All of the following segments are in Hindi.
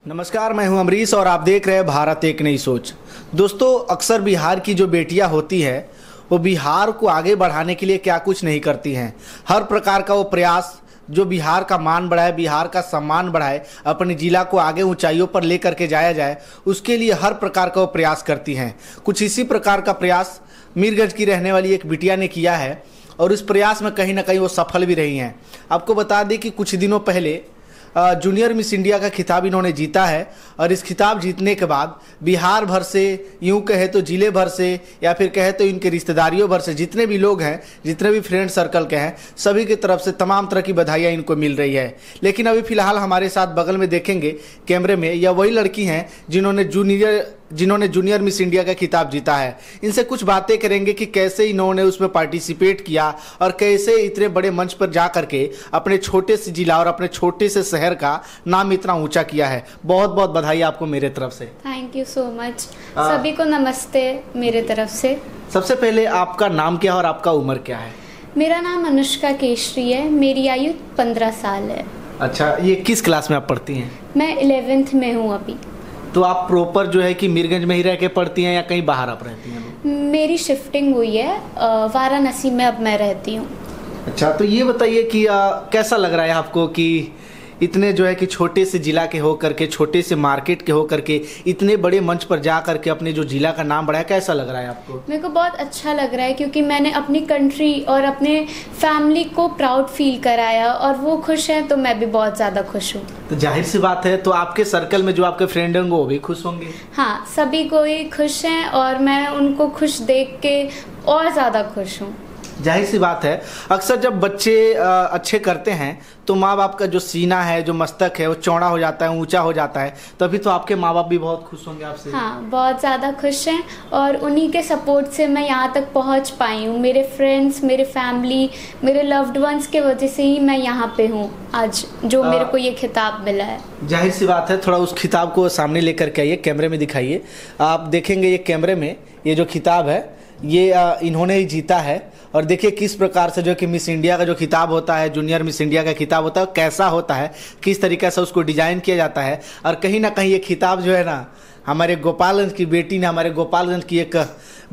नमस्कार, मैं हूं अमरीश और आप देख रहे हैं भारत एक नई सोच। दोस्तों, अक्सर बिहार की जो बेटियां होती हैं वो बिहार को आगे बढ़ाने के लिए क्या कुछ नहीं करती हैं। हर प्रकार का वो प्रयास जो बिहार का मान बढ़ाए, बिहार का सम्मान बढ़ाए, अपने जिला को आगे ऊंचाइयों पर लेकर के जाया जाए, उसके लिए हर प्रकार का वो प्रयास करती हैं। कुछ इसी प्रकार का प्रयास मीरगंज की रहने वाली एक बिटिया ने किया है और इस प्रयास में कहीं ना कहीं वो सफल भी रही हैं। आपको बता दें कि कुछ दिनों पहले जूनियर मिस इंडिया का खिताब इन्होंने जीता है और इस खिताब जीतने के बाद बिहार भर से, यूं कहे तो जिले भर से या फिर कहे तो इनके रिश्तेदारियों भर से जितने भी लोग हैं, जितने भी फ्रेंड सर्कल के हैं, सभी की तरफ से तमाम तरह की बधाइयाँ इनको मिल रही है। लेकिन अभी फिलहाल हमारे साथ बगल में देखेंगे कैमरे में, यह वही लड़की हैं जिन्होंने जूनियर मिस इंडिया का खिताब जीता है। इनसे कुछ बातें करेंगे कि कैसे इन्होंने उसमें पार्टिसिपेट किया और कैसे इतने बड़े मंच पर जा करके अपने छोटे से जिला और अपने छोटे से शहर का नाम इतना ऊंचा किया है। बहुत बहुत बधाई आपको मेरे तरफ से। Thank you so much. सभी को नमस्ते मेरे तरफ से। सबसे पहले आपका नाम क्या है और आपका उम्र क्या है? मेरा नाम अनुष्का केशरी है। मेरी आयु 15 साल है। अच्छा, ये किस क्लास में आप पढ़ती हैं? मैं 11th में हूँ अभी। तो आप प्रॉपर जो है कि मीरगंज में ही रह के पढ़ती हैं या कहीं बाहर आप रहती हैं? मेरी शिफ्टिंग हुई है, वाराणसी में अब मैं रहती हूँ। अच्छा, तो ये बताइए कि कैसा लग रहा है आपको कि इतने जो है कि छोटे से जिला के हो करके, छोटे से मार्केट के हो करके इतने बड़े मंच पर जा करके अपने जो जिला का नाम बढ़ाया, कैसा लग रहा है आपको? मेरे को बहुत अच्छा लग रहा है क्योंकि मैंने अपनी कंट्री और अपने फैमिली को प्राउड फील कराया और वो खुश हैं तो मैं भी बहुत ज़्यादा खुश हूँ। तो जाहिर सी बात है, तो आपके सर्कल में जो आपके फ्रेंड होंगे वो भी खुश होंगे? हाँ, सभी कोई खुश हैं और मैं उनको खुश देख के और ज़्यादा खुश हूँ। जाहिर सी बात है, अक्सर जब बच्चे अच्छे करते हैं तो माँ बाप का जो सीना है, जो मस्तक है, वो चौड़ा हो जाता है, ऊंचा हो जाता है। तभी तो आपके माँ बाप भी बहुत खुश होंगे आपसे। हाँ, बहुत ज़्यादा खुश हैं और उन्हीं के सपोर्ट से मैं यहाँ तक पहुँच पाई हूँ। मेरे फ्रेंड्स, मेरे फैमिली, मेरे लव्ड वंस के वजह से ही मैं यहाँ पे हूँ आज, जो मेरे को ये खिताब मिला है। जाहिर सी बात है, थोड़ा उस खिताब को सामने लेकर के आइए, कैमरे में दिखाइए। आप देखेंगे ये कैमरे में ये जो खिताब है ये इन्होंने ही जीता है। और देखिए किस प्रकार से जो कि मिस इंडिया का जो खिताब होता है, जूनियर मिस इंडिया का खिताब होता है, कैसा होता है, किस तरीके से उसको डिजाइन किया जाता है। और कहीं ना कहीं ये खिताब जो है ना, हमारे गोपालगंज की बेटी ने, हमारे गोपालगंज की एक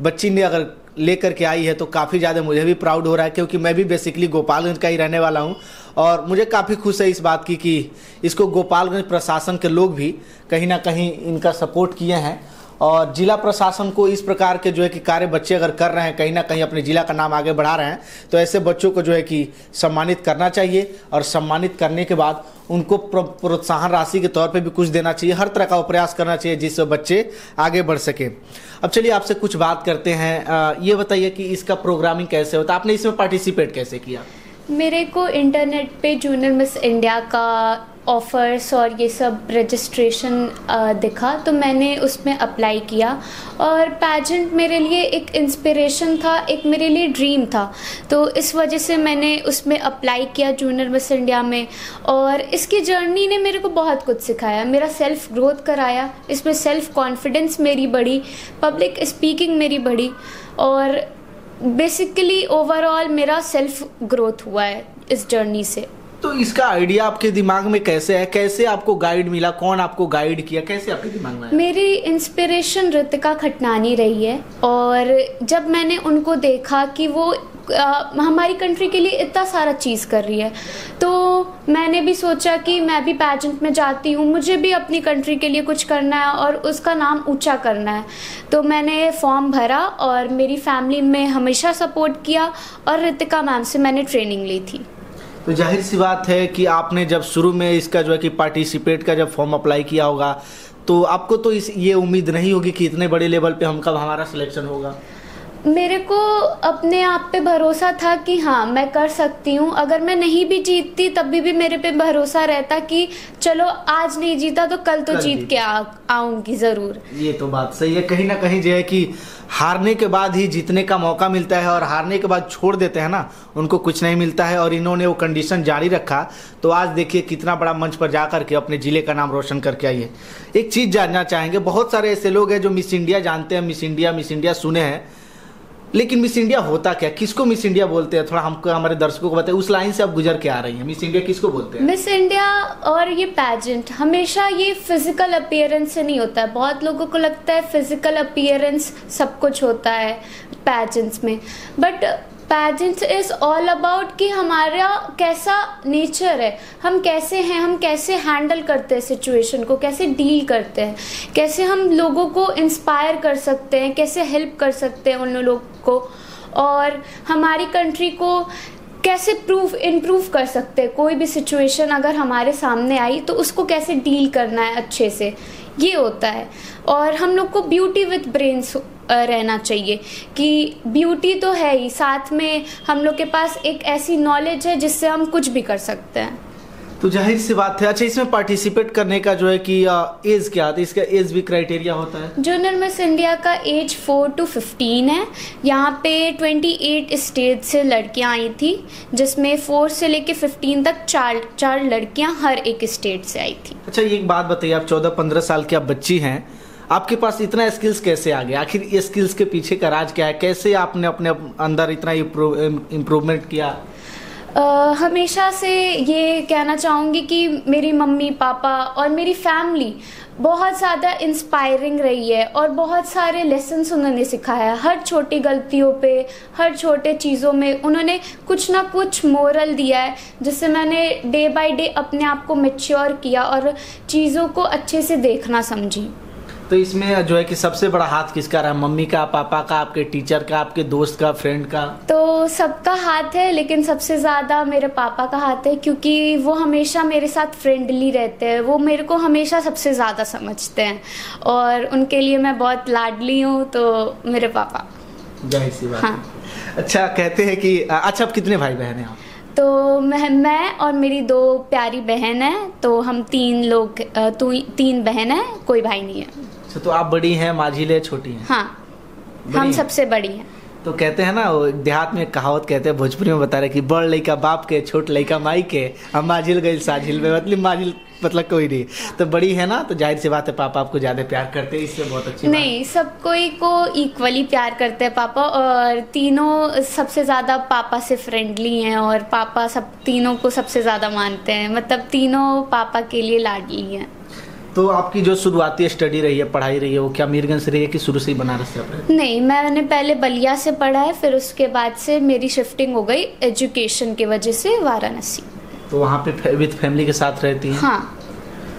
बच्ची ने अगर लेकर के आई है तो काफ़ी ज़्यादा मुझे भी प्राउड हो रहा है, क्योंकि मैं भी बेसिकली गोपालगंज का ही रहने वाला हूँ। और मुझे काफ़ी खुश है इस बात की कि इसको गोपालगंज प्रशासन के लोग भी कहीं ना कहीं इनका सपोर्ट किए हैं। और जिला प्रशासन को इस प्रकार के जो है कि कार्य बच्चे अगर कर रहे हैं, कहीं ना कहीं अपने जिला का नाम आगे बढ़ा रहे हैं, तो ऐसे बच्चों को जो है कि सम्मानित करना चाहिए। और सम्मानित करने के बाद उनको प्रोत्साहन राशि के तौर पे भी कुछ देना चाहिए। हर तरह का प्रयास करना चाहिए जिससे बच्चे आगे बढ़ सके। अब चलिए आपसे कुछ बात करते हैं। ये बताइए कि इसका प्रोग्रामिंग कैसे होता है, आपने इसमें पार्टिसिपेट कैसे किया? मेरे को इंटरनेट पे जूनियर मिस इंडिया का ऑफ़र्स और ये सब रजिस्ट्रेशन दिखा तो मैंने उसमें अप्लाई किया। और पैजेंट मेरे लिए एक इंस्पिरेशन था, एक मेरे लिए ड्रीम था, तो इस वजह से मैंने उसमें अप्लाई किया जूनियर मिस इंडिया में। और इसकी जर्नी ने मेरे को बहुत कुछ सिखाया, मेरा सेल्फ ग्रोथ कराया, इसमें सेल्फ कॉन्फिडेंस मेरी बढ़ी, पब्लिक स्पीकिंग मेरी बढ़ी और बेसिकली ओवरऑल मेरा सेल्फ ग्रोथ हुआ है इस जर्नी से। तो इसका आइडिया आपके दिमाग में कैसे है, कैसे आपको गाइड मिला, कौन आपको गाइड किया, कैसे आपके दिमाग में आया? मेरी इंस्पिरेशन ऋतिका खटनानी रही है और जब मैंने उनको देखा कि वो हमारी कंट्री के लिए इतना सारा चीज़ कर रही है, तो मैंने भी सोचा कि मैं भी पैजेंट में जाती हूँ, मुझे भी अपनी कंट्री के लिए कुछ करना है और उसका नाम ऊंचा करना है। तो मैंने फॉर्म भरा और मेरी फैमिली में हमेशा सपोर्ट किया और ऋतिका मैम से मैंने ट्रेनिंग ली थी। तो जाहिर सी बात है कि आपने जब शुरू में इसका जो है कि पार्टिसिपेट का जब फॉर्म अप्लाई किया होगा तो आपको तो ये उम्मीद नहीं होगी कि इतने बड़े लेवल पे हमारा सिलेक्शन होगा। मेरे को अपने आप पे भरोसा था कि हाँ मैं कर सकती हूँ। अगर मैं नहीं भी जीतती तब भी मेरे पे भरोसा रहता कि चलो आज नहीं जीता तो कल तो जीत के आऊँगी ज़रूर। ये तो बात सही है। कहीं ना कहीं जो है कि हारने के बाद ही जीतने का मौका मिलता है और हारने के बाद छोड़ देते हैं ना, उनको कुछ नहीं मिलता है। और इन्होंने वो कंडीशन जारी रखा तो आज देखिए कितना बड़ा मंच पर जा करके अपने ज़िले का नाम रोशन करके आई है। एक चीज़ जानना चाहेंगे, बहुत सारे ऐसे लोग हैं जो मिस इंडिया जानते हैं, मिस इंडिया सुने हैं, लेकिन मिस इंडिया होता क्या, किसको मिस इंडिया बोलते हैं, थोड़ा हमको हमारे दर्शकों को बताएं। उस लाइन से आप गुजर के आ रही हैं, मिस इंडिया किसको बोलते हैं? मिस इंडिया और ये पैजेंट हमेशा ये फिजिकल अपीयरेंस से नहीं होता है। बहुत लोगों को लगता है फिजिकल अपीयरेंस सब कुछ होता है पैजेंट्स में, but pageants is all about कि हमारा कैसा नेचर है, हम कैसे हैं, हम कैसे हैंडल करते हैं सिचुएशन को, कैसे डील करते हैं, कैसे हम लोगों को इंस्पायर कर सकते हैं, कैसे हेल्प कर सकते हैं उन लोगों को, और हमारी कंट्री को कैसे इम्प्रूव कर सकते हैं। कोई भी सिचुएशन अगर हमारे सामने आई तो उसको कैसे डील करना है अच्छे से, ये होता है। और हम लोग को ब्यूटी विद ब्रेन्स रहना चाहिए कि ब्यूटी तो है ही, साथ में हम लोग के पास एक ऐसी नॉलेज है जिससे हम कुछ भी कर सकते हैं। तो जाहिर सी बात है। अच्छा, इसमें पार्टिसिपेट करने का जो है कि एज क्या है, इसका एज भी क्राइटेरिया होता है? जूनियर मिस इंडिया का एज 4 to 15 है। यहाँ पे 28 स्टेट से लड़कियाँ आई थी, जिसमें 4 से लेके 15 तक चार लड़कियाँ हर एक स्टेट से आई थी। अच्छा, एक बात बताइए, आप 14-15 साल की आप बच्ची हैं, आपके पास इतना स्किल्स कैसे आ गया? आखिर ये स्किल्स के पीछे का राज क्या है? कैसे आपने अपने अंदर इतना इम्प्रूवमेंट किया? हमेशा से ये कहना चाहूँगी कि मेरी मम्मी पापा और मेरी फैमिली बहुत ज़्यादा इंस्पायरिंग रही है और बहुत सारे लेसन्स उन्होंने सिखाया है। हर छोटी गलतियों पे, हर छोटे चीज़ों में उन्होंने कुछ ना कुछ मोरल दिया है, जिससे मैंने डे बाय डे अपने आप को मैच्योर किया और चीज़ों को अच्छे से देखना समझी। तो इसमें जो है कि सबसे बड़ा हाथ किसका रहा? मम्मी का, पापा का, आपके टीचर का, आपके दोस्त का, फ्रेंड का? तो सबका हाथ है, लेकिन सबसे ज़्यादा मेरे पापा का हाथ है, क्योंकि वो हमेशा मेरे साथ फ्रेंडली रहते हैं। वो मेरे को हमेशा सबसे ज़्यादा समझते हैं और उनके लिए मैं बहुत लाडली हूँ, तो मेरे पापा। जाहिर सी बात। हाँ। अच्छा, कहते हैं कि अच्छा, आप कितने भाई बहन हैं आप? तो मैं और मेरी 2 प्यारी बहन है, तो हम 3 लोग, 3 बहन है, कोई भाई नहीं है। अच्छा, तो आप बड़ी हैं, माझिल है, छोटी हैं? हाँ, हम सबसे बड़ी हैं। तो कहते हैं ना, वो देहात में कहावत कहते हैं, भोजपुरी में बता रहे कि बड़ लइका बाप के, छोट लइका माई के, हम माझिल गई साझिल में, मतलब माझिल मतलब कोई नहीं। तो बड़ी है ना, तो जाहिर सी बात है पापा आपको ज्यादा प्यार करते हैं, इससे बहुत अच्छी नहीं, सब कोई को इक्वली प्यार करते हैं पापा, और तीनों सबसे ज्यादा पापा से फ्रेंडली हैं और पापा सब तीनों को सबसे ज्यादा मानते हैं, मतलब तीनों पापा के लिए लाडली हैं। तो आपकी जो शुरुआती स्टडी रही है, पढ़ाई रही है, वो क्या मीरगंज से रही है कि शुरू से ही बनारस से आपने? नहीं, मैंने पहले बलिया से पढ़ा है, फिर उसके बाद से मेरी शिफ्टिंग हो गई एजुकेशन की वजह से वाराणसी। तो वहाँ पे विद फैमिली के साथ रहती हैं? हाँ।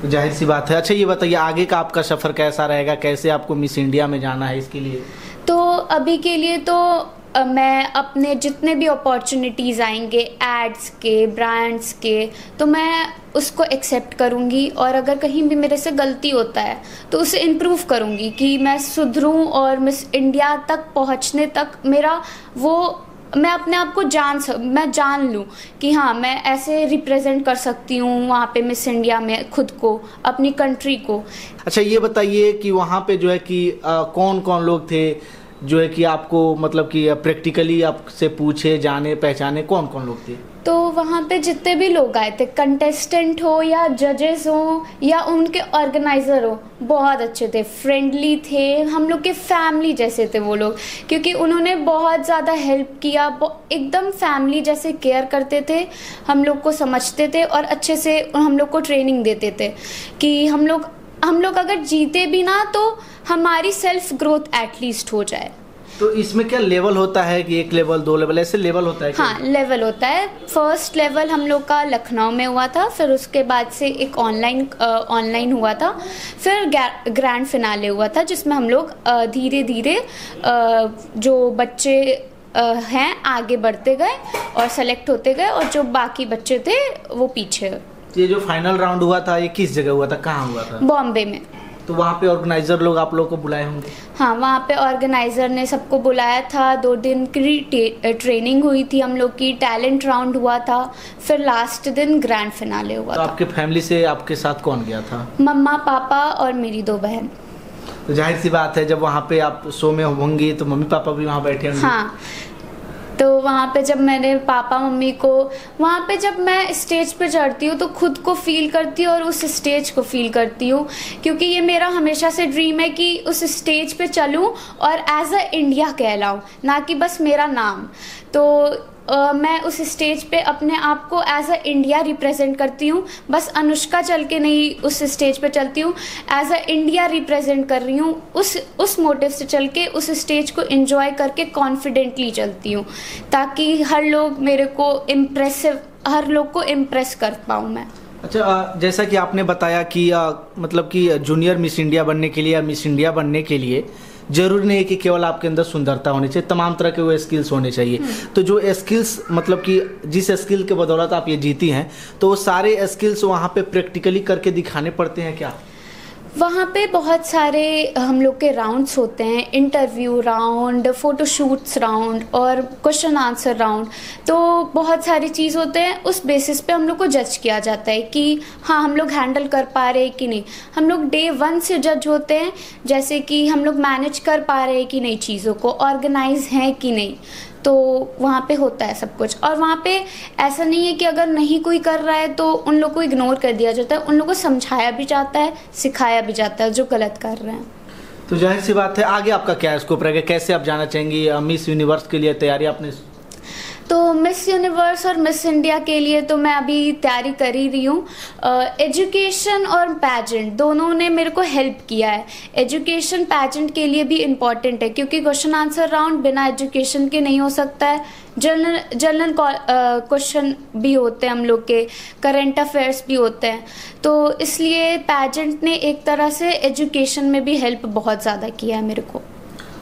तो जाहिर सी बात है। अच्छा, ये बताइए आगे का आपका सफ़र कैसा रहेगा, कैसे आपको मिस इंडिया में जाना है इसके लिए? तो अभी के लिए तो मैं अपने जितने भी अपॉर्चुनिटीज़ आएंगे एड्स के, ब्रांड्स के, तो मैं उसको एक्सेप्ट करूँगी, और अगर कहीं भी मेरे से गलती होता है तो उसे इम्प्रूव करूँगी कि मैं सुधरूँ और मिस इंडिया तक पहुँचने तक मेरा वो, मैं अपने आप को मैं जान लूँ कि हाँ, मैं ऐसे रिप्रेजेंट कर सकती हूँ वहाँ पे मिस इंडिया में खुद को, अपनी कंट्री को। अच्छा, ये बताइए कि वहाँ पे जो है कि कौन कौन लोग थे जो है कि आपको मतलब कि प्रैक्टिकली आपसे पूछे, जाने पहचाने, कौन कौन लोग थे? तो वहाँ पे जितने भी लोग आए थे, कंटेस्टेंट हो या जजेस हो या उनके ऑर्गेनाइजर हो, बहुत अच्छे थे, फ्रेंडली थे, हम लोग के फैमिली जैसे थे वो लोग, क्योंकि उन्होंने बहुत ज़्यादा हेल्प किया, एकदम फैमिली जैसे केयर करते थे, हम लोग को समझते थे और अच्छे से हम लोग को ट्रेनिंग देते थे कि हम लोग अगर जीते भी ना तो हमारी सेल्फ ग्रोथ एटलीस्ट हो जाए। तो इसमें क्या लेवल होता है कि 1 लेवल 2 लेवल ऐसे लेवल होता है क्या? हाँ, लेवल होता है। फर्स्ट लेवल हम लोग का लखनऊ में हुआ था, फिर उसके बाद से एक ऑनलाइन हुआ था, फिर ग्रैंड फिनाले हुआ था, जिसमें हम लोग धीरे धीरे जो बच्चे हैं आगे बढ़ते गए और सेलेक्ट होते गए, और जो बाकी बच्चे थे वो पीछे। ये जो फाइनल राउंड हुआ था ये किस जगह हुआ था, कहाँ हुआ था? बॉम्बे में। तो वहाँ पे ऑर्गेनाइजर लोग आप लोग को बुलाए होंगे? हाँ, वहाँ पे ऑर्गेनाइजर ने सबको बुलाया था, 2 दिन की ट्रेनिंग हुई थी हम लोग की, टैलेंट राउंड हुआ था, फिर लास्ट दिन ग्रैंड फिनाले हुआ था। आपके फैमिली से आपके साथ कौन गया था? मम्मा पापा और मेरी 2 बहन। तो जाहिर सी बात है जब वहाँ पे आप शो में होंगी तो मम्मी पापा भी वहाँ बैठे होंगे। हाँ। तो वहाँ पे जब मैंने पापा मम्मी को, वहाँ पे जब मैं स्टेज पे चढ़ती हूँ तो खुद को फील करती हूँ और उस स्टेज को फील करती हूँ, क्योंकि ये मेरा हमेशा से ड्रीम है कि उस स्टेज पे चलूँ और एज अ इंडिया कहलाऊँ, ना कि बस मेरा नाम। तो मैं उस स्टेज पे अपने आप को एज अ इंडिया रिप्रेजेंट करती हूँ, बस अनुष्का चल के नहीं उस स्टेज पे चलती हूँ, एज अ इंडिया रिप्रेजेंट कर रही हूँ, उस मोटिव से चल के उस स्टेज को एंजॉय करके कॉन्फिडेंटली चलती हूँ, ताकि हर लोग को इम्प्रेस कर पाऊँ मैं। अच्छा, जैसा कि आपने बताया कि मतलब कि जूनियर मिस इंडिया बनने के लिए या मिस इंडिया बनने के लिए जरूरी नहीं है कि केवल आपके अंदर सुंदरता होनी चाहिए, तमाम तरह के वो स्किल्स होने चाहिए। तो जो स्किल्स, मतलब कि जिस स्किल के बदौलत आप ये जीती हैं, तो वो सारे स्किल्स वहाँ पे प्रैक्टिकली करके दिखाने पड़ते हैं क्या? वहाँ पे बहुत सारे हम लोग के राउंड्स होते हैं, इंटरव्यू राउंड, फ़ोटोशूट्स राउंड और क्वेश्चन आंसर राउंड। तो बहुत सारी चीज़ होते हैं, उस बेसिस पे हम लोग को जज किया जाता है कि हाँ हम लोग हैंडल कर पा रहे हैं कि नहीं। हम लोग डे 1 से जज होते हैं, जैसे कि हम लोग मैनेज कर पा रहे हैं कि नहीं, चीज़ों को ऑर्गेनाइज हैं कि नहीं। तो वहाँ पे होता है सब कुछ, और वहाँ पे ऐसा नहीं है कि अगर नहीं कोई कर रहा है तो उन लोग को इग्नोर कर दिया जाता है, उन लोग को समझाया भी जाता है, सिखाया भी जाता है जो गलत कर रहे हैं। तो जाहिर सी बात है, आगे आपका क्या स्कोप रहेगा, कैसे आप जाना चाहेंगी? मिस यूनिवर्स के लिए तैयारी आपने? तो मिस यूनिवर्स और मिस इंडिया के लिए तो मैं अभी तैयारी कर ही रही हूँ। एजुकेशन और पैजेंट दोनों ने मेरे को हेल्प किया है। एजुकेशन पैजेंट के लिए भी इम्पॉर्टेंट है, क्योंकि क्वेश्चन आंसर राउंड बिना एजुकेशन के नहीं हो सकता है। जनरल क्वेश्चन भी होते हैं हम लोग के, करंट अफेयर्स भी होते हैं, तो इसलिए पैजेंट ने एक तरह से एजुकेशन में भी हेल्प बहुत ज़्यादा किया है मेरे को।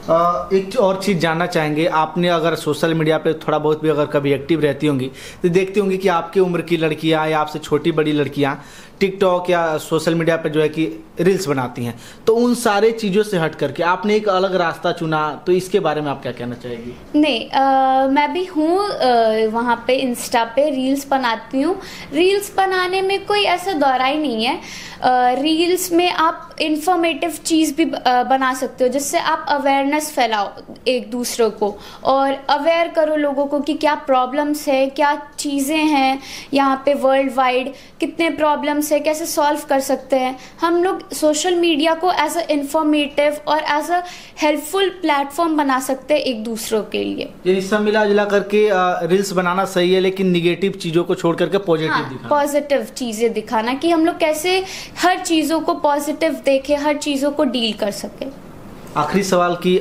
एक और चीज़ जानना चाहेंगे, आपने अगर सोशल मीडिया पे थोड़ा बहुत भी अगर कभी एक्टिव रहती होंगी तो देखती होंगी कि आपकी उम्र की लड़कियां या आपसे छोटी बड़ी लड़कियां टिकटॉक या सोशल मीडिया पे जो है कि रील्स बनाती हैं। तो उन सारे चीज़ों से हट करके आपने एक अलग रास्ता चुना, तो इसके बारे में आप क्या कहना चाहेंगी? नहीं, मैं भी हूँ वहाँ पे इंस्टा पे रील्स बनाती हूँ। रील्स बनाने में कोई ऐसा दौरा ही नहीं है। रील्स में आप इंफॉर्मेटिव चीज़ भी बना सकते हो, जिससे आप अवेयरनेस फैलाओ एक दूसरे को और अवेयर करो लोगों को कि क्या प्रॉब्लम्स है, क्या चीज़ें हैं यहाँ पे वर्ल्ड वाइड, कितने प्रॉब्लम्स है, कैसे सॉल्व कर सकते हैं। हम लोग सोशल मीडिया को एज अ इंफॉर्मेटिव और एज अ हेल्पफुल प्लेटफॉर्म बना सकते हैं एक दूसरों के लिए। ये सब मिला जुला करके रील्स बनाना सही है, लेकिन निगेटिव चीज़ों को छोड़ करके पॉजिटिव दिखाना, पॉजिटिव चीज़ें दिखाना, कि हम लोग कैसे हर चीज़ों को पॉजिटिव देखें, हर चीज़ों को डील कर सके। आखिरी सवाल कि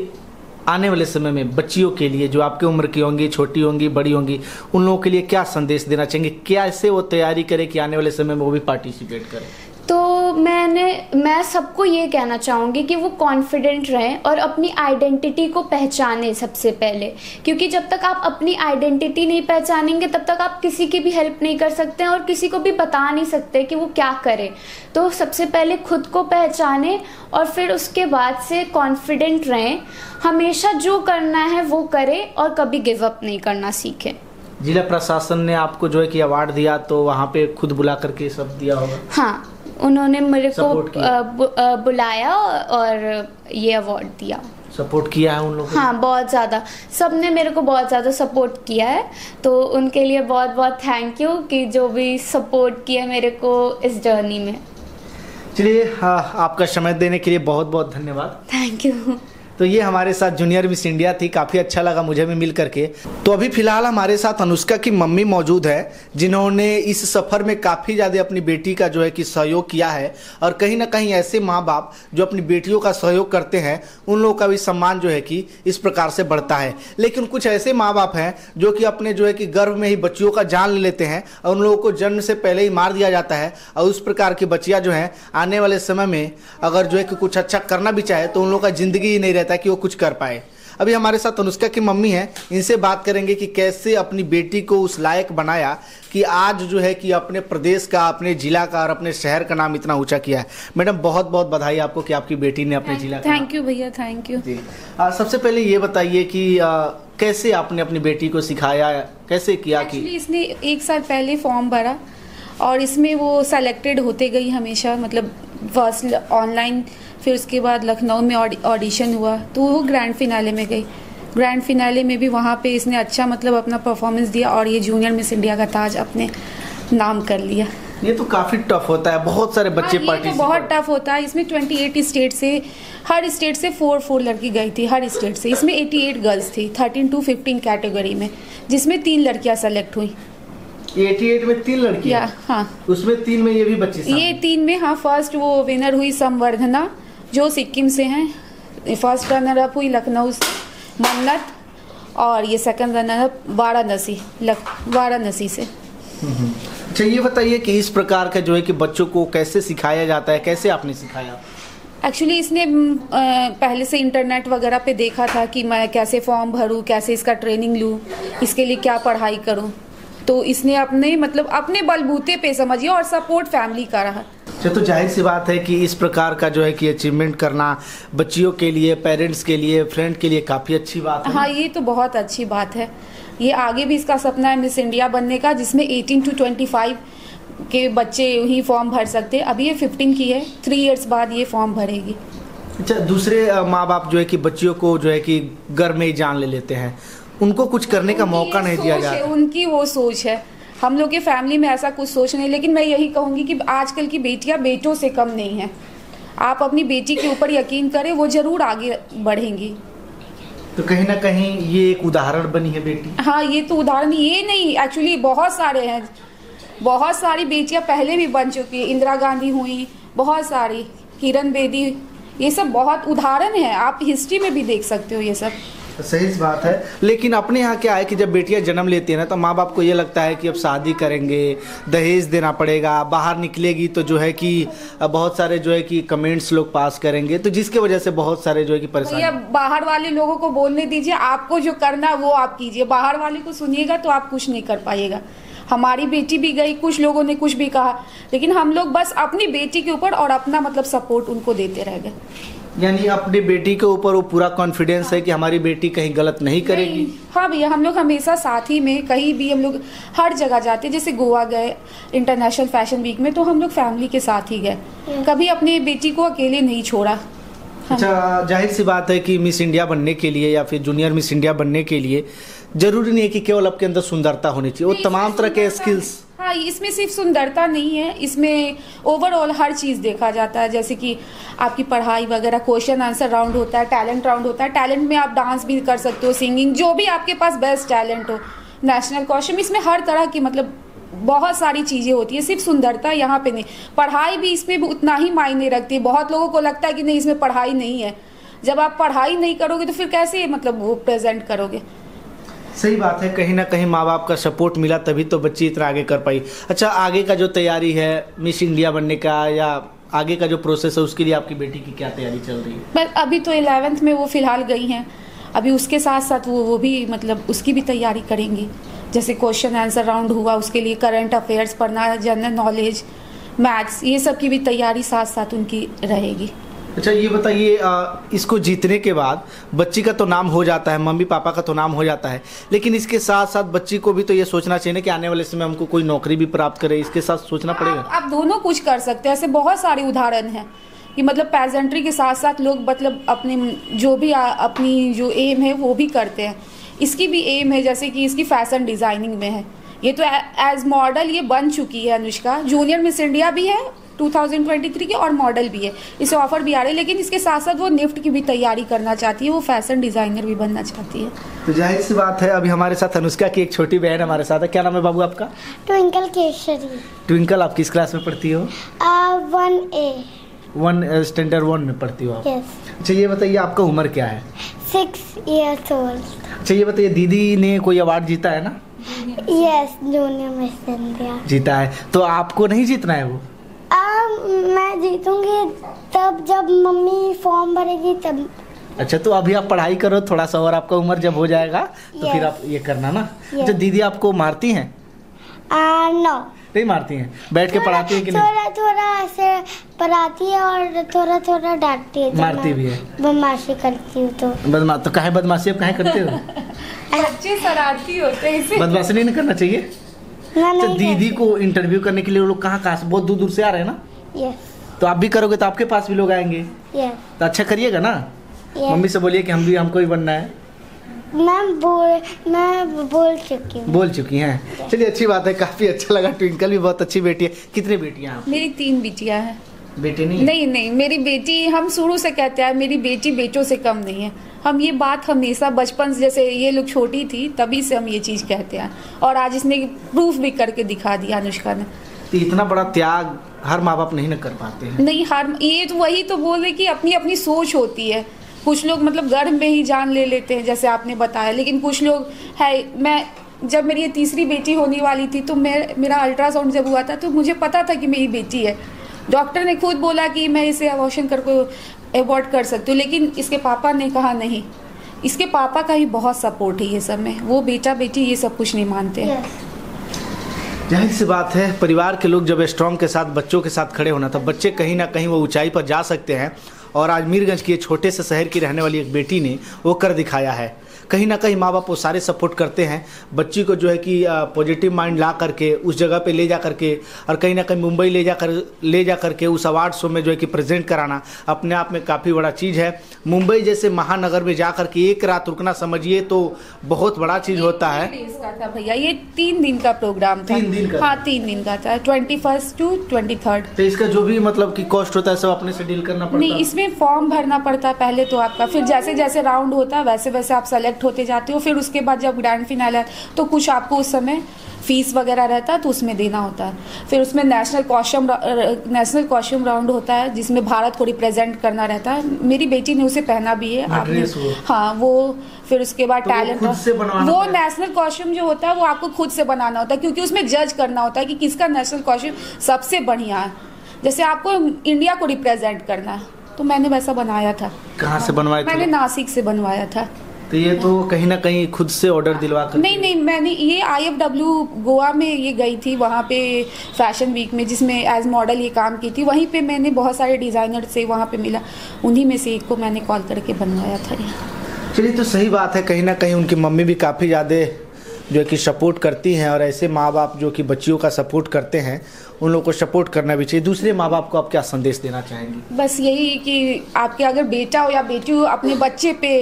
आने वाले समय में बच्चियों के लिए, जो आपकी उम्र की होंगी, छोटी होंगी, बड़ी होंगी, उन लोगों के लिए क्या संदेश देना चाहेंगे? क्या ऐसे वो तैयारी करें कि आने वाले समय में वो भी पार्टिसिपेट करें? तो मैं सबको ये कहना चाहूँगी कि वो कॉन्फिडेंट रहें और अपनी आइडेंटिटी को पहचानें सबसे पहले, क्योंकि जब तक आप अपनी आइडेंटिटी नहीं पहचानेंगे तब तक आप किसी की भी हेल्प नहीं कर सकते हैं और किसी को भी बता नहीं सकते कि वो क्या करे। तो सबसे पहले खुद को पहचानें और फिर उसके बाद से कॉन्फिडेंट रहें, हमेशा जो करना है वो करें और कभी गिव अप नहीं करना सीखें। जिला प्रशासन ने आपको जो है कि अवार्ड दिया, तो वहाँ पे खुद बुला करके सब दिया होगा? हाँ, उन्होंने मेरे को बुलाया और ये अवार्ड दिया। सपोर्ट किया है उन लोगों? हाँ, बहुत ज़्यादा, सबने मेरे को बहुत ज़्यादा सपोर्ट किया है, तो उनके लिए बहुत बहुत थैंक यू कि जो भी सपोर्ट किया मेरे को इस जर्नी में। चलिए, आपका समय देने के लिए बहुत बहुत धन्यवाद। Thank you. तो ये हमारे साथ जूनियर मिस इंडिया थी, काफ़ी अच्छा लगा मुझे भी मिल करके। तो अभी फिलहाल हमारे साथ अनुष्का की मम्मी मौजूद है, जिन्होंने इस सफ़र में काफ़ी ज़्यादा अपनी बेटी का जो है कि सहयोग किया है, और कहीं ना कहीं ऐसे माँ बाप जो अपनी बेटियों का सहयोग करते हैं उन लोगों का भी सम्मान जो है कि इस प्रकार से बढ़ता है। लेकिन कुछ ऐसे माँ बाप हैं जो कि अपने जो है कि गर्भ में ही बच्चियों का जान ले लेते हैं और उन लोगों को जन्म से पहले ही मार दिया जाता है, और उस प्रकार की बच्चियाँ जो हैं आने वाले समय में अगर जो है कि कुछ अच्छा करना भी चाहे तो उन लोगों का ज़िंदगी ही नहीं रहता कि वो कुछ कर पाए। अभी हमारे साथ अनुष्का की मम्मी हैं, इनसे बात करेंगे कि कैसे अपनी बेटी को उस लायक बनाया कि आज जो है कि अपने प्रदेश का, अपने जिला का और अपने शहर का नाम इतना ऊंचा किया है। मैडम, बहुत बहुत बधाई आपको कि आपकी बेटी ने अपने जिला का। थैंक यू भैया, थैंक यू जी। सबसे पहले ये बताइए कि कैसे आपने अपनी बेटी को सिखाया, कैसे किया? कि इसने 1 साल पहले फॉर्म भरा और इसमें वो सेलेक्टेड होते गई हमेशा, मतलब फर्स्ट ऑनलाइन, फिर उसके बाद लखनऊ में ऑडिशन हुआ तो वो ग्रैंड फिनाले में गई। ग्रैंड फिनाले में भी वहाँ पे इसने अच्छा मतलब अपना परफॉर्मेंस दिया और ये जूनियर मिस इंडिया का ताज अपने नाम कर लिया। ये तो काफी टफ होता है, बहुत सारे बच्चे ये तो बहुत टफ होता है। इसमें 28 स्टेट से, हर स्टेट से 4 लड़की गई थी, हर स्टेट से। इसमें 88 गर्ल्स थी 13 to 15 कैटेगरी में, जिसमें 3 लड़कियां सेलेक्ट हुई। 88 में 3 लड़कियां? हाँ, उसमें 3 में ये भी बच्ची शामिल? ये 3 में, हाँ। फर्स्ट वो विनर हुई संवर्धना, जो सिक्किम से हैं। फर्स्ट रनर अप हुई लखनऊ मन्नत, और ये सेकंड रनर अप वाराणसी से। अच्छा, ये बताइए कि इस प्रकार का जो है कि बच्चों को कैसे सिखाया जाता है, कैसे आपने सिखाया? एक्चुअली इसने पहले से इंटरनेट वगैरह पे देखा था कि मैं कैसे फॉर्म भरूँ, कैसे इसका ट्रेनिंग लूँ, इसके लिए क्या पढ़ाई करूँ। तो इसने अपने बलबूते पे समझिए, और सपोर्ट फैमिली का रहा। अच्छा, तो जाहिर सी बात है कि इस प्रकार का जो है कि अचीवमेंट करना बच्चियों के लिए, पेरेंट्स के लिए, फ्रेंड के लिए काफ़ी अच्छी बात है। हाँ, ये तो बहुत अच्छी बात है। ये आगे भी इसका सपना है मिस इंडिया बनने का, जिसमें 18 to 25 के बच्चे ही फॉर्म भर सकते हैं। अभी ये 15 की है, 3 इयर्स बाद ये फॉर्म भरेगी। अच्छा, दूसरे माँ बाप जो है कि बच्चियों को जो है कि घर में ही जान ले लेते हैं, उनको कुछ करने का मौका नहीं दिया जाता। उनकी वो सोच है। हम लोग के फैमिली में ऐसा कुछ सोच नहीं, लेकिन मैं यही कहूँगी कि आजकल की बेटियाँ बेटों से कम नहीं है। आप अपनी बेटी के ऊपर यकीन करें, वो जरूर आगे बढ़ेंगी। तो कहीं ना कहीं ये एक उदाहरण बनी है बेटी। हाँ, ये तो उदाहरण, ये नहीं, एक्चुअली बहुत सारे हैं। बहुत सारी बेटियां पहले भी बन चुकी है। इंदिरा गांधी हुई, बहुत सारी, किरण बेदी, ये सब बहुत उदाहरण है। आप हिस्ट्री में भी देख सकते हो ये सब। सही बात है। लेकिन अपने यहाँ क्या है कि जब बेटियां जन्म लेती है ना, तो माँ बाप को ये लगता है कि अब शादी करेंगे, दहेज देना पड़ेगा, बाहर निकलेगी तो जो है कि बहुत सारे जो है कि कमेंट्स लोग पास करेंगे, तो जिसके वजह से बहुत सारे जो है कि परेशानी। बाहर वाले लोगों को बोलने दीजिए, आपको जो करना है वो आप कीजिए। बाहर वाले को सुनिएगा तो आप कुछ नहीं कर पाइएगा। हमारी बेटी भी गई, कुछ लोगों ने कुछ भी कहा, लेकिन हम लोग बस अपनी बेटी के ऊपर और अपना सपोर्ट उनको देते रह गए। यानी अपनी बेटी के ऊपर वो पूरा कॉन्फिडेंस है कि हमारी बेटी कहीं गलत नहीं करेगी। हाँ भैया, हम लोग हमेशा साथ ही में, कहीं भी हम लोग हर जगह जाते, जैसे गोवा गए इंटरनेशनल फैशन वीक में, तो हम लोग फैमिली के साथ ही गए, कभी अपनी बेटी को अकेले नहीं छोड़ा। अच्छा, जाहिर सी बात है कि मिस इंडिया बनने के लिए या फिर जूनियर मिस इंडिया बनने के लिए जरूरी नहीं है कि केवल आपके अंदर सुंदरता होनी चाहिए, वो तमाम तरह के स्किल्स। हाँ, इसमें सिर्फ सुंदरता नहीं है, इसमें ओवरऑल हर चीज़ देखा जाता है। जैसे कि आपकी पढ़ाई वगैरह, क्वेश्चन आंसर राउंड होता है, टैलेंट राउंड होता है। टैलेंट में आप डांस भी कर सकते हो, सिंगिंग, जो भी आपके पास बेस्ट टैलेंट हो, नेशनल कॉस्ट्यूम, इसमें हर तरह की बहुत सारी चीज़ें होती है। सिर्फ सुंदरता यहाँ पे नहीं, पढ़ाई भी इसमें भी उतना ही मायने रखती है। बहुत लोगों को लगता है कि नहीं, इसमें पढ़ाई नहीं है। जब आप पढ़ाई नहीं करोगे तो फिर कैसे वो प्रेजेंट करोगे। सही बात है, कहीं ना कहीं माँ बाप का सपोर्ट मिला तभी तो बच्ची इतना आगे कर पाई। अच्छा, आगे का जो तैयारी है मिस इंडिया बनने का या आगे का जो प्रोसेस है, उसके लिए आपकी बेटी की क्या तैयारी चल रही है? बस अभी तो 11th में वो फिलहाल गई हैं। अभी उसके साथ साथ वो भी उसकी भी तैयारी करेंगी। जैसे क्वेश्चन आंसर राउंड हुआ, उसके लिए करंट अफेयर्स पढ़ना, जनरल नॉलेज, मैथ्स, ये सब की भी तैयारी साथ साथ उनकी रहेगी। अच्छा, ये बताइए, इसको जीतने के बाद बच्ची का तो नाम हो जाता है, मम्मी पापा का तो नाम हो जाता है, लेकिन इसके साथ साथ बच्ची को भी तो ये सोचना चाहिए ना कि आने वाले समय हमको कोई नौकरी भी प्राप्त करे, इसके साथ सोचना पड़ेगा। आप दोनों कुछ कर सकते हैं। ऐसे बहुत सारे उदाहरण हैं कि पेजेंट्री के साथ साथ लोग अपने अपनी जो एम है वो भी करते हैं। इसकी भी एम है, जैसे कि इसकी फैशन डिजाइनिंग में है। ये तो एज मॉडल ये बन चुकी है अनुष्का, जूनियर मिस इंडिया भी है 2023 की, और मॉडल भी है। इसे ऑफर भी आ रहा है, लेकिन इसके साथ साथ वो निफ्ट की भी तैयारी करना चाहती है, वो फैशन डिजाइनर भी बनना चाहती है। तो जाहिर सी बात है, अभी हमारे साथ अनुष्का की एक छोटी बहन हमारे साथ है। क्या नाम है बाबू आपका? ट्विंकल केशरी। ट्विंकल, आप किस क्लास में पढ़ती हो? 1 स्टैंडर्ड 1 में पढ़ती हो आप? Yes. अच्छा, ये बताइए आपका उम्र क्या है? 6 years old. अच्छा, ये बताइए दीदी ने कोई अवार्ड जीता है ना? Yes, जूनियर मिस इंडिया जीता है, तो आपको नहीं जीतना है वो? मैं जीतूंगी तब जब मम्मी फॉर्म भरेगी तब। अच्छा, तो अभी आप पढ़ाई करो थोड़ा सा, और आपका उम्र जब हो जाएगा तो फिर आप ये करना ना। अच्छा, दीदी आपको मारती हैं? नो, नहीं मारती हैं, बैठ के पढ़ाती है कि नहीं? थोड़ा ऐसे पढ़ाती है और थोड़ा डांटती है। मारती भी है? बदमाशी करती हूँ तो काहे बदमाशी आप काहे करते हो? बच्चे शरारती होते हैं, बदमाशी नहीं करना चाहिए। तो दीदी को इंटरव्यू करने के लिए वो लोग कहाँ से, बहुत दूर दूर से आ रहे हैं ना? यस। तो आप भी करोगे तो आपके पास भी लोग आएंगे। यस। तो अच्छा करिएगा ना। मम्मी से बोलिए कि हमको ही बनना है। मैं बोल चुकी हूँ। बोल चुकी हैं, चलिए अच्छी बात है, काफ़ी अच्छा लगा। ट्विंकल भी बहुत अच्छी बेटी है। कितनी बेटियाँ हैं? मेरी 3 बेटियां हैं। बेटे नहीं? नहीं, मेरी बेटी, हम शुरू से कहते हैं मेरी बेटी बेटों से कम नहीं है। हम ये बात हमेशा बचपन से, जैसे ये लोग छोटी थी तभी से हम ये चीज़ कहते हैं, और आज इसने प्रूफ भी करके दिखा दिया अनुष्का ने। तो इतना बड़ा त्याग हर माँ बाप नहीं न कर पाते हैं। नहीं, ये तो वही तो बोल रहे कि अपनी अपनी सोच होती है। कुछ लोग मतलब गर्भ में ही जान ले लेते हैं जैसे आपने बताया, लेकिन कुछ लोग है। मैं जब मेरी ये तीसरी बेटी होने वाली थी तो मेरा अल्ट्रासाउंड जब हुआ था तो मुझे पता था कि मेरी बेटी है। डॉक्टर ने खुद बोला कि मैं इसे अबॉर्शन करके अबॉर्ट कर सकती हूँ, लेकिन इसके पापा ने कहा नहीं। इसके पापा का ही बहुत सपोर्ट है ये सब में। वो बेटा बेटी ये सब कुछ नहीं मानते हैं। जाहिर सी बात है, परिवार के लोग जब स्ट्रॉन्ग के साथ बच्चों के साथ खड़े होना, तब बच्चे कहीं ना कहीं वो ऊंचाई पर जा सकते हैं। और आज मीरगंज की छोटे से शहर की रहने वाली एक बेटी ने वो कर दिखाया है। कहीं ना कहीं माँ बाप वो सारे सपोर्ट करते हैं बच्ची को, जो है कि पॉजिटिव माइंड ला करके उस जगह पे ले जा करके, और कहीं ना कहीं मुंबई ले जा करके उस अवार्ड शो में जो है कि प्रेजेंट कराना अपने आप में काफ़ी बड़ा चीज़ है। मुंबई जैसे महानगर में जा करके एक रात रुकना समझिए तो बहुत बड़ा चीज़ होता है। था भैया, ये 3 दिन का प्रोग्राम था। 3 दिन का? हाँ, 3 दिन का था, 21 to 23। तो इसका जो भी मतलब कि कॉस्ट होता है सब अपने से डील करना पड़ता है? नहीं, इसमें फॉर्म भरना पड़ता है पहले तो आपका, फिर जैसे जैसे राउंड होता है वैसे वैसे आप सेलेक्ट होते जाते हो। फिर उसके बाद जब ग्रैंड फिनाले है तो कुछ आपको उस समय फीस वगैरह रहता है तो उसमें देना होता है। फिर उसमें नेशनल कॉस्ट्यूम राउंड होता है जिसमें भारत को रिप्रेजेंट करना रहता है। मेरी बेटी ने उसे पहना भी है। आपने, हाँ, वो फिर उसके बाद टैलेंट, वो नेशनल कॉस्ट्यूम जो होता है वो आपको खुद से बनाना होता है, क्योंकि उसमें जज करना होता है कि किसका नेशनल कॉस्ट्यूम सबसे बढ़िया है। जैसे आपको इंडिया को रिप्रेजेंट करना है तो मैंने वैसा बनाया था। कहाँ से बनवाया? मैंने नासिक से बनवाया था। तो ये तो कहीं ना कहीं खुद से ऑर्डर दिलवा कर? नहीं, मैंने ये IFW गोवा में ये गई थी, वहाँ पे फैशन वीक में जिसमें एज मॉडल ये काम की थी। वहीं पे मैंने बहुत सारे डिज़ाइनर से वहाँ पे मिला, उन्हीं में से एक को मैंने कॉल करके बनवाया था। चलिए, तो सही बात है। कहीं ना कहीं उनकी मम्मी भी काफ़ी ज़्यादा जो है कि सपोर्ट करती हैं, और ऐसे माँ बाप जो कि बच्चियों का सपोर्ट करते हैं उन लोगों को सपोर्ट करना भी चाहिए। दूसरे माँ बाप को आप क्या संदेश देना चाहेंगी? बस यही कि आपके अगर बेटा हो या बेटी हो, अपने बच्चे पे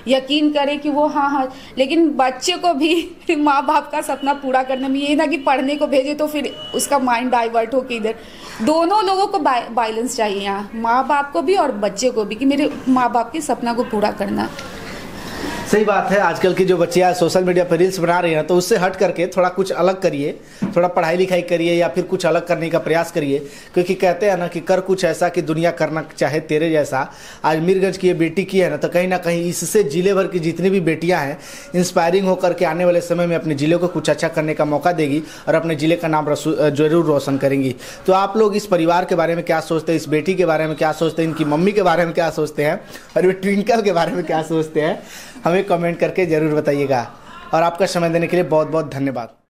यकीन करें कि वो हाँ, लेकिन बच्चे को भी माँ बाप का सपना पूरा करने में, ये ना कि पढ़ने को भेजे तो फिर उसका माइंड डाइवर्ट हो कि इधर। दोनों लोगों को बैलेंस चाहिए यहाँ, माँ बाप को भी और बच्चे को भी, कि मेरे माँ बाप के सपना को पूरा करना। सही बात है। आजकल की जो बच्चियाँ सोशल मीडिया पर रील्स बना रही हैं तो उससे हट करके थोड़ा कुछ अलग करिए, थोड़ा पढ़ाई लिखाई करिए या फिर कुछ अलग करने का प्रयास करिए, क्योंकि कहते हैं ना कि कर कुछ ऐसा कि दुनिया करना चाहे तेरे जैसा। आज मीरगंज की ये बेटी की है ना, तो कहीं ना कहीं इससे जिले भर की जितनी भी बेटियाँ हैं इंस्पायरिंग होकर के आने वाले समय में अपने ज़िले को कुछ अच्छा करने का मौका देगी और अपने ज़िले का नाम जरूर रोशन करेंगी। तो आप लोग इस परिवार के बारे में क्या सोचते हैं, इस बेटी के बारे में क्या सोचते हैं, इनकी मम्मी के बारे में क्या सोचते हैं, और ये ट्विंकल के बारे में क्या सोचते हैं, हमें कमेंट करके ज़रूर बताइएगा। और आपका समय देने के लिए बहुत बहुत धन्यवाद।